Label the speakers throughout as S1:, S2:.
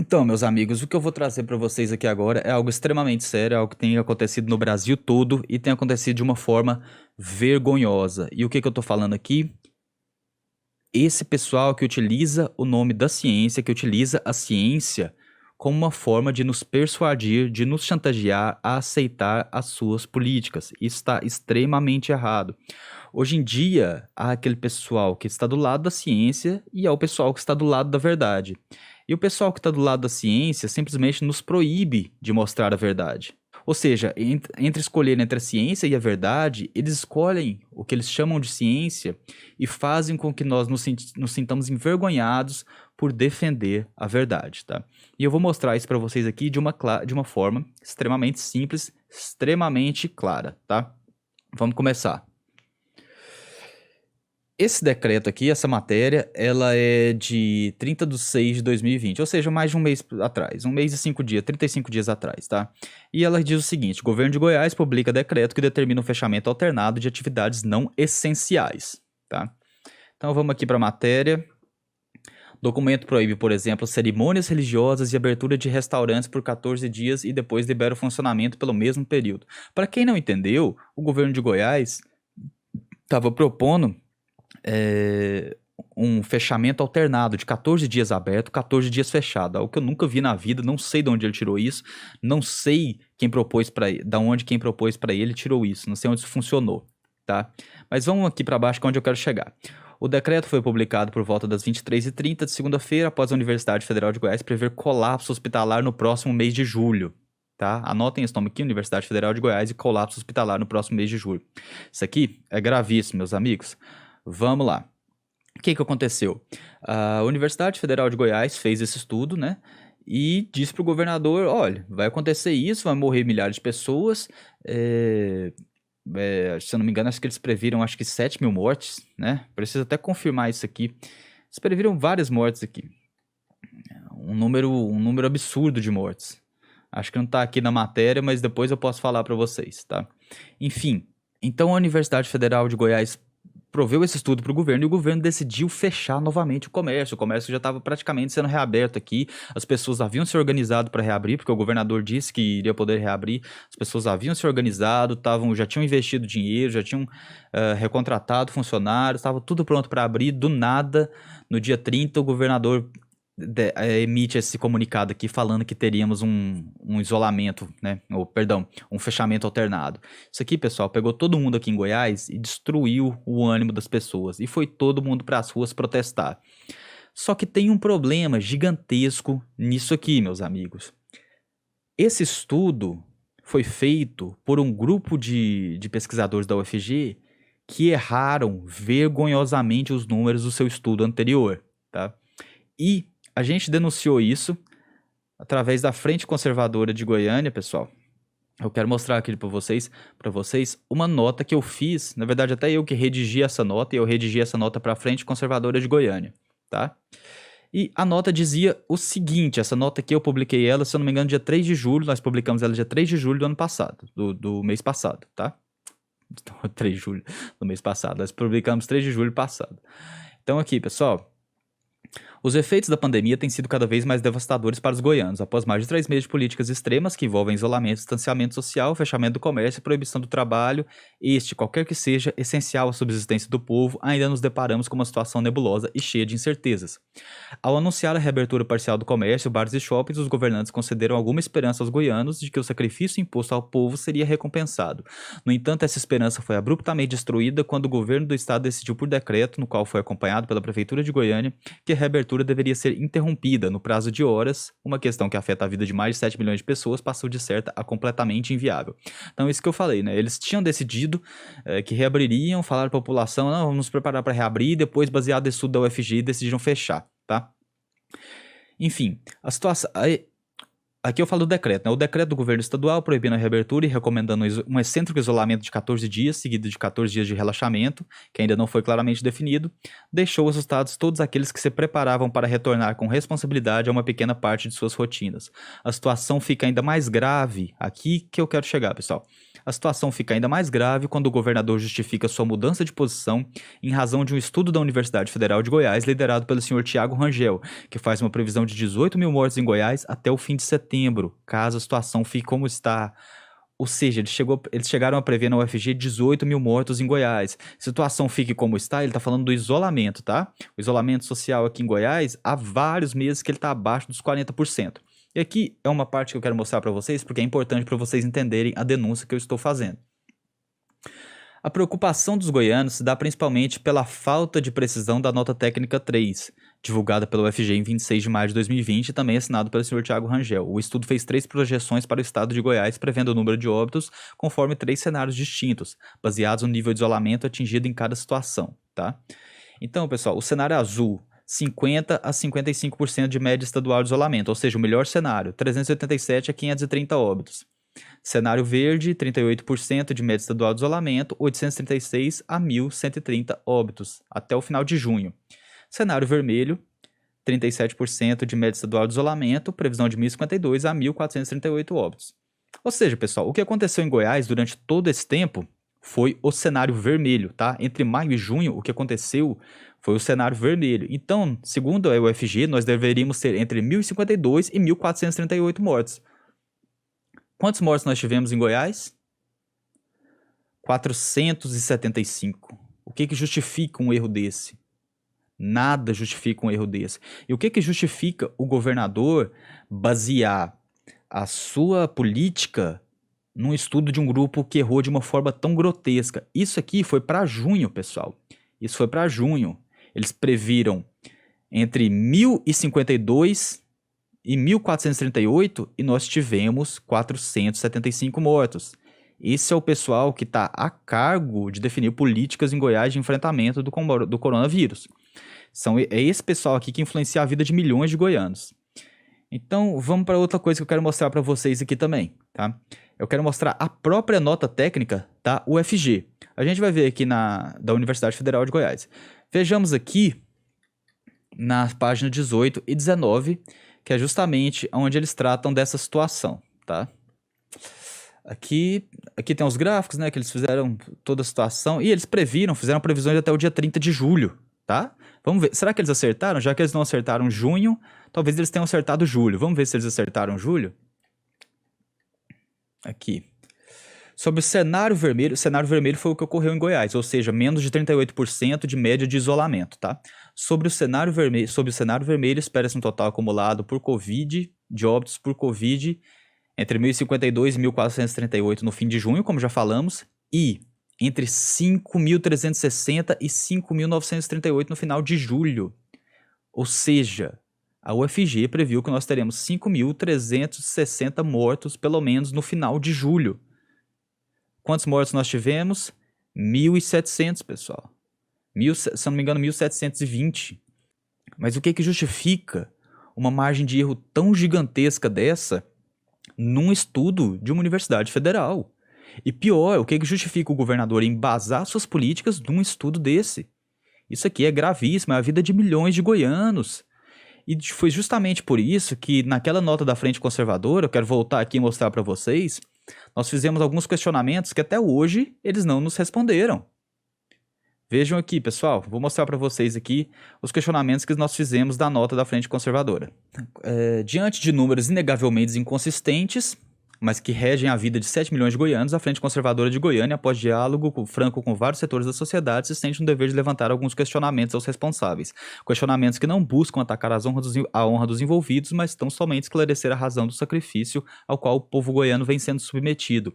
S1: Então, meus amigos, o que eu vou trazer para vocês aqui agora é algo extremamente sério, é algo que tem acontecido no Brasil todo e tem acontecido de uma forma vergonhosa. E o que eu tô falando aqui? Esse pessoal que utiliza o nome da ciência, que utiliza a ciência como uma forma de nos persuadir, de nos chantagear a aceitar as suas políticas. Isso está extremamente errado. Hoje em dia, há aquele pessoal que está do lado da ciência e há o pessoal que está do lado da verdade. E o pessoal que está do lado da ciência simplesmente nos proíbe de mostrar a verdade. Ou seja, entre escolher entre a ciência e a verdade, eles escolhem o que eles chamam de ciência e fazem com que nós nos sintamos envergonhados por defender a verdade, tá? E eu vou mostrar isso para vocês aqui de uma forma extremamente simples, extremamente clara, tá? Vamos começar. Esse decreto aqui, essa matéria, ela é de 30 de 6 de 2020, ou seja, mais de um mês atrás, um mês e 5 dias, 35 dias atrás, tá? E ela diz o seguinte: o governo de Goiás publica decreto que determina o fechamento alternado de atividades não essenciais, tá? Então vamos aqui para a matéria. Documento proíbe, por exemplo, cerimônias religiosas e abertura de restaurantes por 14 dias e depois libera o funcionamento pelo mesmo período. Para quem não entendeu, o governo de Goiás estava propondo um fechamento alternado de 14 dias aberto, 14 dias fechado, algo que eu nunca vi na vida, não sei de onde ele tirou isso, não sei da onde quem propôs para ele tirou isso, não sei onde isso funcionou, tá? Mas vamos aqui para baixo que é onde eu quero chegar. O decreto foi publicado por volta das 23h30 de segunda-feira, após a Universidade Federal de Goiás prever colapso hospitalar no próximo mês de julho. Tá? Anotem esse nome aqui, Universidade Federal de Goiás e colapso hospitalar no próximo mês de julho. Isso aqui é gravíssimo, meus amigos. Vamos lá. O que aconteceu? A Universidade Federal de Goiás fez esse estudo, né? E disse para o governador: olha, vai acontecer isso, vai morrer milhares de pessoas. Se eu não me engano, acho que eles previram 7 mil mortes, né? Preciso até confirmar isso aqui. Eles previram várias mortes aqui. Um número absurdo de mortes. Acho que não está aqui na matéria, mas depois eu posso falar para vocês, tá? Enfim, então a Universidade Federal de Goiás proveu esse estudo para o governo e o governo decidiu fechar novamente o comércio. O comércio já estava praticamente sendo reaberto aqui, as pessoas haviam se organizado para reabrir, porque o governador disse que iria poder reabrir, as pessoas haviam se organizado, já tinham investido dinheiro, já tinham recontratado funcionários, estava tudo pronto para abrir. Do nada, no dia 30, o governador emite esse comunicado aqui falando que teríamos um isolamento, né? Perdão, um fechamento alternado. Isso aqui, pessoal, pegou todo mundo aqui em Goiás e destruiu o ânimo das pessoas. E foi todo mundo para as ruas protestar. Só que tem um problema gigantesco nisso aqui, meus amigos. Esse estudo foi feito por um grupo de pesquisadores da UFG que erraram vergonhosamente os números do seu estudo anterior, tá? E a gente denunciou isso através da Frente Conservadora de Goiânia, pessoal. Eu quero mostrar aqui para vocês uma nota que eu fiz. Na verdade, até eu que redigi essa nota, e eu redigi essa nota para a Frente Conservadora de Goiânia, tá? E a nota dizia o seguinte, essa nota aqui eu publiquei ela, se eu não me engano, dia 3 de julho, nós publicamos ela dia 3 de julho do ano passado, do mês passado, tá? 3 de julho do mês passado, nós publicamos 3 de julho passado. Então aqui, pessoal, os efeitos da pandemia têm sido cada vez mais devastadores para os goianos, após mais de 3 meses de políticas extremas que envolvem isolamento, distanciamento social, fechamento do comércio e proibição do trabalho. Qualquer que seja, essencial à subsistência do povo, ainda nos deparamos com uma situação nebulosa e cheia de incertezas. Ao anunciar a reabertura parcial do comércio, bares e shoppings, os governantes concederam alguma esperança aos goianos de que o sacrifício imposto ao povo seria recompensado. No entanto, essa esperança foi abruptamente destruída quando o governo do estado decidiu por decreto, no qual foi acompanhado pela Prefeitura de Goiânia, que a reabertura deveria ser interrompida no prazo de horas. Uma questão que afeta a vida de mais de 7 milhões de pessoas passou de certa a completamente inviável. Então, isso que eu falei, né? Eles tinham decidido que reabririam, falaram para a população: não, vamos nos preparar para reabrir, e depois, baseado no estudo da UFG, decidiram fechar, tá? Enfim, a situação... Aqui eu falo do decreto, né? O decreto do governo estadual proibindo a reabertura e recomendando um excêntrico isolamento de 14 dias, seguido de 14 dias de relaxamento, que ainda não foi claramente definido, deixou assustados todos aqueles que se preparavam para retornar com responsabilidade a uma pequena parte de suas rotinas. A situação fica ainda mais grave aqui que eu quero chegar, pessoal. A situação fica ainda mais grave quando o governador justifica sua mudança de posição em razão de um estudo da Universidade Federal de Goiás, liderado pelo senhor Tiago Rangel, que faz uma previsão de 18 mil mortes em Goiás até o fim de setembro, caso a situação fique como está. Ou seja, eles chegaram a prever na UFG 18 mil mortos em Goiás. Situação fique como está, ele está falando do isolamento, tá? O isolamento social aqui em Goiás, há vários meses que ele está abaixo dos 40%. E aqui é uma parte que eu quero mostrar para vocês, porque é importante para vocês entenderem a denúncia que eu estou fazendo. A preocupação dos goianos se dá principalmente pela falta de precisão da nota técnica 3, divulgada pela UFG em 26 de maio de 2020 e também assinado pelo senhor Tiago Rangel. O estudo fez 3 projeções para o estado de Goiás, prevendo o número de óbitos conforme 3 cenários distintos, baseados no nível de isolamento atingido em cada situação, tá? Então, pessoal, o cenário azul, 50 a 55% de média estadual de isolamento, ou seja, o melhor cenário, 387 a 530 óbitos. Cenário verde, 38% de média estadual de isolamento, 836 a 1.130 óbitos, até o final de junho. Cenário vermelho, 37% de média estadual de isolamento, previsão de 1.052 a 1.438 óbitos. Ou seja, pessoal, o que aconteceu em Goiás durante todo esse tempo foi o cenário vermelho, tá? Entre maio e junho, o que aconteceu foi o cenário vermelho. Então, segundo a UFG, nós deveríamos ter entre 1.052 e 1.438 mortes. Quantos mortos nós tivemos em Goiás? 475. O que justifica um erro desse? Nada justifica um erro desse. E o que justifica o governador basear a sua política num estudo de um grupo que errou de uma forma tão grotesca? Isso aqui foi para junho, pessoal. Isso foi para junho. Eles previram entre 1.052 e 1.438 e nós tivemos 475 mortos. Esse é o pessoal que está a cargo de definir políticas em Goiás de enfrentamento do coronavírus. É esse pessoal aqui que influencia a vida de milhões de goianos. Então, vamos para outra coisa que eu quero mostrar para vocês aqui também, tá? Eu quero mostrar a própria nota técnica da UFG. A gente vai ver aqui da Universidade Federal de Goiás. Vejamos aqui na página 18 e 19, que é justamente onde eles tratam dessa situação, tá? Aqui tem os gráficos, né, que eles fizeram toda a situação, e eles fizeram previsões até o dia 30 de julho, tá? Vamos ver, será que eles acertaram? Já que eles não acertaram junho, talvez eles tenham acertado julho. Vamos ver se eles acertaram julho? Aqui. Sobre o cenário vermelho foi o que ocorreu em Goiás, ou seja, menos de 38% de média de isolamento, tá? Sobre o cenário vermelho, espera-se um total acumulado por Covid, de óbitos por Covid, entre 1.052 e 1.438 no fim de junho, como já falamos, e entre 5.360 e 5.938 no final de julho. Ou seja, a UFG previu que nós teremos 5.360 mortos, pelo menos, no final de julho. Quantos mortos nós tivemos? 1.700, pessoal. Se não me engano, 1.720. Mas o que justifica uma margem de erro tão gigantesca dessa num estudo de uma universidade federal? E pior, o que justifica o governador embasar suas políticas num estudo desse? Isso aqui é gravíssimo, é a vida de milhões de goianos. E foi justamente por isso que naquela nota da Frente Conservadora, eu quero voltar aqui e mostrar para vocês, nós fizemos alguns questionamentos que até hoje eles não nos responderam. Vejam aqui, pessoal, vou mostrar para vocês aqui os questionamentos que nós fizemos da nota da Frente Conservadora. Diante de números inegavelmente inconsistentes, mas que regem a vida de 7 milhões de goianos, a Frente Conservadora de Goiânia, após diálogo franco com vários setores da sociedade, se sente no dever de levantar alguns questionamentos aos responsáveis. Questionamentos que não buscam atacar a honra dos envolvidos, mas tão somente esclarecer a razão do sacrifício ao qual o povo goiano vem sendo submetido.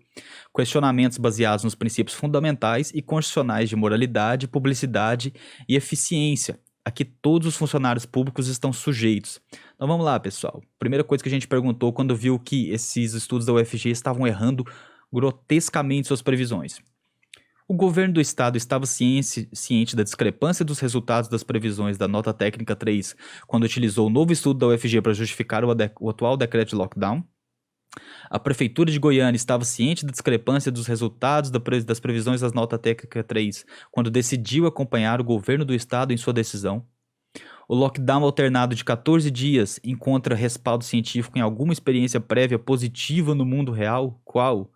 S1: Questionamentos baseados nos princípios fundamentais e constitucionais de moralidade, publicidade e eficiência, a que todos os funcionários públicos estão sujeitos. Então vamos lá, pessoal. Primeira coisa que a gente perguntou quando viu que esses estudos da UFG estavam errando grotescamente suas previsões. O governo do estado estava ciente da discrepância dos resultados das previsões da nota técnica 3 quando utilizou o novo estudo da UFG para justificar o atual decreto de lockdown. A Prefeitura de Goiânia estava ciente da discrepância dos resultados das previsões da nota técnica 3 quando decidiu acompanhar o governo do estado em sua decisão. O lockdown alternado de 14 dias encontra respaldo científico em alguma experiência prévia positiva no mundo real? Qual?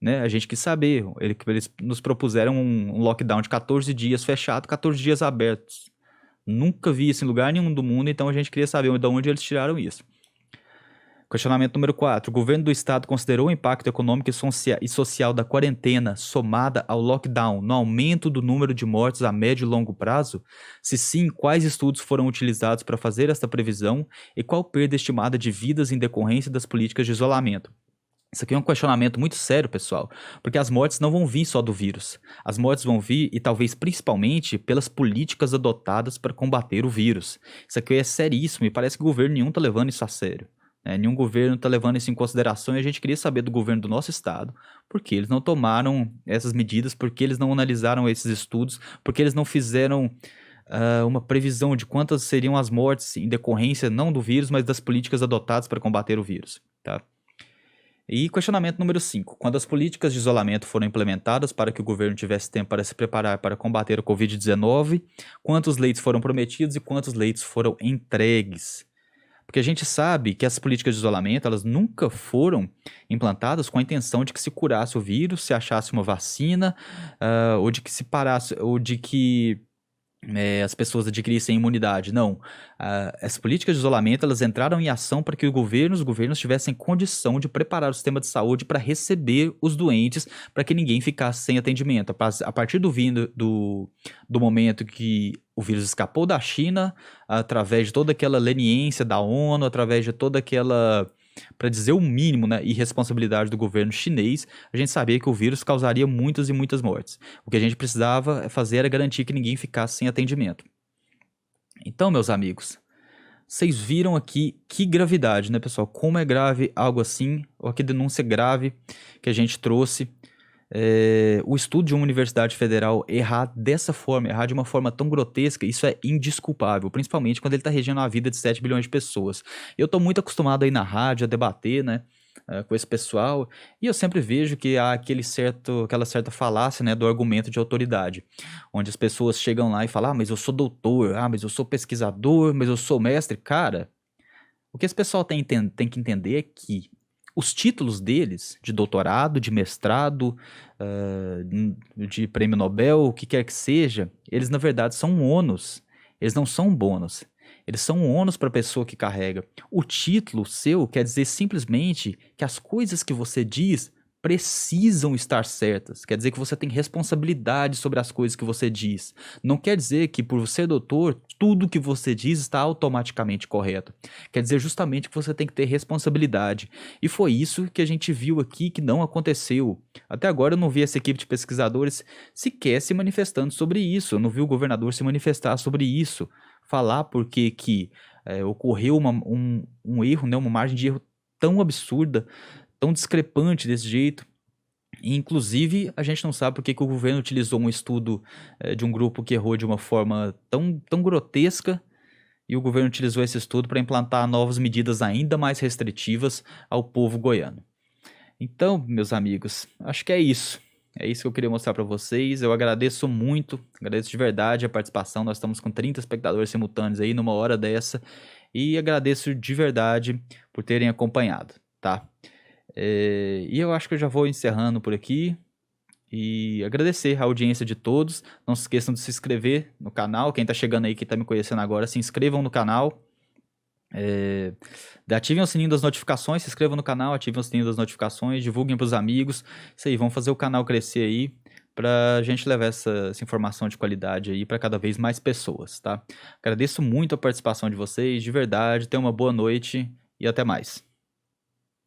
S1: né? A gente quis saber. Eles nos propuseram um lockdown de 14 dias fechado, 14 dias abertos. Nunca vi isso em lugar nenhum do mundo, então a gente queria saber de onde eles tiraram isso. Questionamento número 4. O governo do estado considerou o impacto econômico e social da quarentena somada ao lockdown no aumento do número de mortes a médio e longo prazo? Se sim, quais estudos foram utilizados para fazer esta previsão e qual perda estimada de vidas em decorrência das políticas de isolamento? Isso aqui é um questionamento muito sério, pessoal, porque as mortes não vão vir só do vírus. As mortes vão vir, e talvez principalmente, pelas políticas adotadas para combater o vírus. Isso aqui é seríssimo e parece que o governo nenhum está levando isso a sério. Nenhum governo está levando isso em consideração e a gente queria saber do governo do nosso estado por que eles não tomaram essas medidas, por que eles não analisaram esses estudos, por que eles não fizeram uma previsão de quantas seriam as mortes em decorrência não do vírus, mas das políticas adotadas para combater o vírus, tá? E questionamento número 5. Quando as políticas de isolamento foram implementadas para que o governo tivesse tempo para se preparar para combater o Covid-19, quantos leitos foram prometidos e quantos leitos foram entregues? Porque a gente sabe que as políticas de isolamento, elas nunca foram implantadas com a intenção de que se curasse o vírus, se achasse uma vacina, ou de que se parasse, ou de que as pessoas adquirissem imunidade. Não. As políticas de isolamento, elas entraram em ação para que os governos tivessem condição de preparar o sistema de saúde para receber os doentes, para que ninguém ficasse sem atendimento. A partir do momento que o vírus escapou da China, através de toda aquela leniência da ONU, através de toda aquela, para dizer o mínimo, né, irresponsabilidade do governo chinês, a gente sabia que o vírus causaria muitas e muitas mortes. O que a gente precisava fazer era garantir que ninguém ficasse sem atendimento. Então, meus amigos, vocês viram aqui que gravidade, né, pessoal? Como é grave algo assim, ou que denúncia grave que a gente trouxe. O estudo de uma universidade federal errar dessa forma, errar de uma forma tão grotesca, isso é indesculpável, principalmente quando ele está regendo a vida de 7 bilhões de pessoas. Eu estou muito acostumado aí na rádio a debater, né, com esse pessoal, e eu sempre vejo que há aquela certa falácia, né, do argumento de autoridade, onde as pessoas chegam lá e falam, mas eu sou doutor, mas eu sou pesquisador, mas eu sou mestre. Cara, o que esse pessoal tem que entender é que os títulos deles, de doutorado, de mestrado, de prêmio Nobel, o que quer que seja, eles na verdade são um ônus, eles não são um bônus. Eles são um ônus para a pessoa que carrega. O título seu quer dizer simplesmente que as coisas que você diz precisam estar certas. Quer dizer que você tem responsabilidade sobre as coisas que você diz. Não quer dizer que por ser doutor, tudo que você diz está automaticamente correto. Quer dizer justamente que você tem que ter responsabilidade. E foi isso que a gente viu aqui que não aconteceu. Até agora eu não vi essa equipe de pesquisadores sequer se manifestando sobre isso. Eu não vi o governador se manifestar sobre isso. Falar porque que ocorreu um erro, né, uma margem de erro tão absurda, tão discrepante desse jeito. E, inclusive, a gente não sabe por que o governo utilizou um estudo de um grupo que errou de uma forma tão grotesca, e o governo utilizou esse estudo para implantar novas medidas ainda mais restritivas ao povo goiano. Então, meus amigos, acho que é isso. É isso que eu queria mostrar para vocês. Eu agradeço muito, agradeço de verdade a participação. Nós estamos com 30 espectadores simultâneos aí numa hora dessa. E agradeço de verdade por terem acompanhado, tá? E eu acho que eu já vou encerrando por aqui e agradecer a audiência de todos. Não se esqueçam de se inscrever no canal. Quem está chegando aí, quem está me conhecendo agora, se inscrevam no canal. Ativem o sininho das notificações, se inscrevam no canal, ativem o sininho das notificações, divulguem para os amigos. Isso aí, vamos fazer o canal crescer aí para a gente levar essa informação de qualidade aí para cada vez mais pessoas, tá? Agradeço muito a participação de vocês, de verdade. Tenham uma boa noite e até mais.